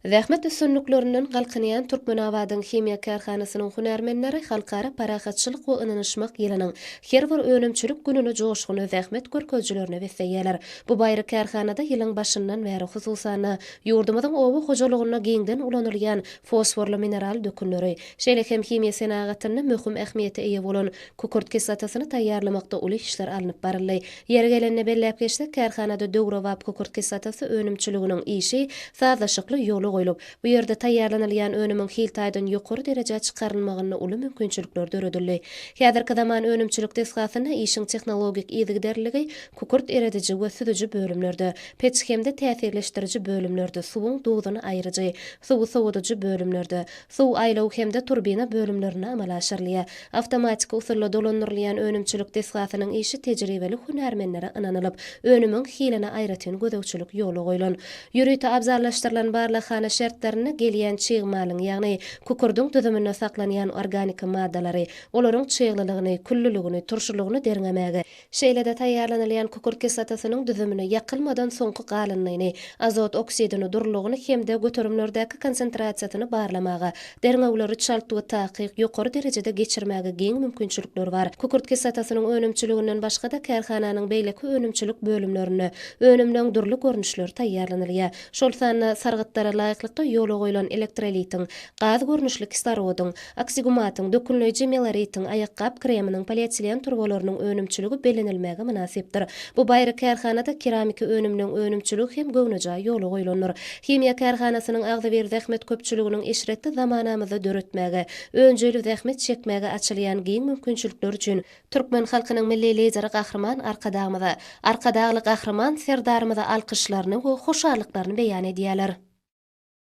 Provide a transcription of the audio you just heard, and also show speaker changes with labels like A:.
A: Zähmet üstünlüklerinden galkynayan Türkmenabadyň Himya karhanasynyň hunarmenleri halkara parahatçylyk we ynanyşmak ýylynyň her bir önümçilik gününi joşguny zähmet görkezjilerine besleýärler. Bu baýry karhanada ýylyň başyndan bäri hususany ýurdumyzyň owa hojalygyna giňden ulanylýan fosforly mineral dökünleri, şeýle hem himya senagatyna möhüm ähmiýete eýe bolan kukurt kislatasyny taýýarlamakda uly işler alınıp baryldy. Ýeri gelende belläp geçsek, karhanada döwre wap kukurt kislatasy önümçiliginiň işi sazlaşykly ýoly goýulyp, bu ýerde taýýarlanylýan önümiň hiltaýdan ýokary derejä çykarylmagyna uly mümkinçilikler döredildi. Häzirki zaman önümçilik desgasyna işiň tehnologik ýygyderligi kukurt erediji we südüji bölümlerde, peçhemde täsirleşdiriji bölümlerde, suwuň duzuny aýryjy, suwu sowudyjy bölümlerde, suw aýlaw hemde turbina bölümlerine amal aşyrylýar. Awtomatik usulla dolandyrylýan önümçilik desgasynyň işi tejribeli hunarmenlere ynanylyp, önümiň hilene aýratyn gözegçilik ýoly goýulan. Ýürüýte abzarlaşdyrylan barlahana şertlerine gelýän çyğmalyň, ýagny kukurdun düzümine saklanýan organik maddalary, olaryň çyğlylygyny, küllüligini, turşulygyny derňemäge, şeýle-de taýýarlanylýan kukurt kislatasynyň düzümine ýakylmadan soňky galynlygyny, azot oksidini durlugyny hemde göterimlerdäki konsentrasiýasyny barlamaga, derňewleri çaltyp takyk ýokary derejede geçirmäge giň mümkinçilikler bar. Kukurt kislatasynyň önümçiliginden başga da karhananyň beýleki önümçilik bölümlerini, önümden durly görnüşler taýýarlanylýar. Şol sanna sargytlara laýyklykda ýoly goýulan elektrolitin, gaz görnüşli kislorodun, oksigumatyň, dökünleýiji melaritin, aýakkap kreminiň, polietilen turbolarynyň önümçiligi belenilmäge münasipdir. Bu baýry karhanada keramika önüminiň önümçiligi hem göwnüjä ýoly goýulanlar. Himya karhanasynyň agzy bir zähmet köpçüliginiň eşretde zamanamyzda döretmäge, öňjeli zähmet çekmäge açylýan giň mümkinçilikler üçin türkmen halkynyň milli lideri gahrman arkadagly gahrman serdarymyza alkyşlaryny we hoşallyklaryny beýan edýärler.